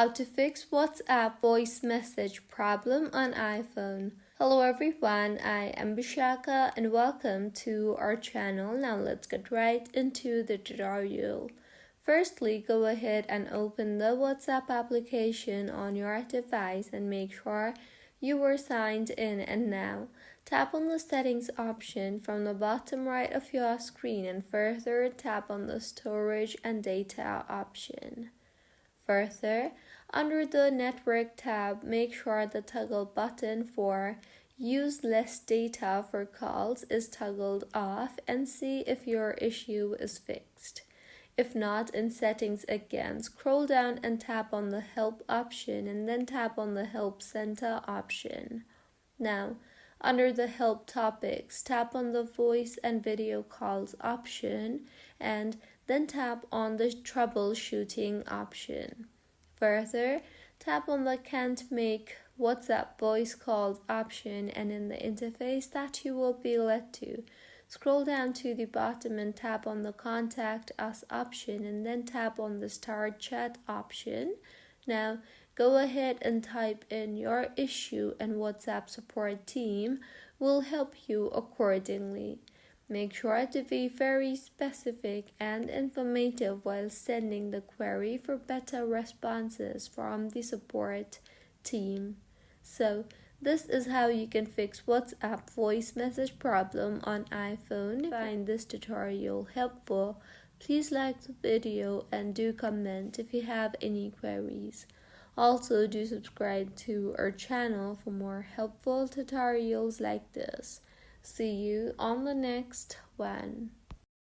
How to fix WhatsApp voice message problem on iPhone. Hello everyone, I am Bishaka and welcome to our channel. Now let's get right into the tutorial. Firstly, go ahead and open the WhatsApp application on your device and make sure you were signed in, and now tap on the settings option from the bottom right of your screen and further tap on the storage and data option. Further, under the Network tab, make sure the toggle button for Use Less Data for Calls is toggled off and see if your issue is fixed. If not, in Settings again, scroll down and tap on the Help option and then tap on the Help Center option. Now, under the Help Topics, tap on the Voice and Video Calls option and then tap on the Troubleshooting option. Further, tap on the Can't Make WhatsApp Voice Calls option, and in the interface that you will be led to, scroll down to the bottom and tap on the Contact Us option and then tap on the Start Chat option. Now, go ahead and type in your issue and WhatsApp support team will help you accordingly. Make sure to be very specific and informative while sending the query for better responses from the support team. So, this is how you can fix WhatsApp voice message problem on iPhone. If you find this tutorial helpful, please like the video and do comment if you have any queries. Also, do subscribe to our channel for more helpful tutorials like this. See you on the next one.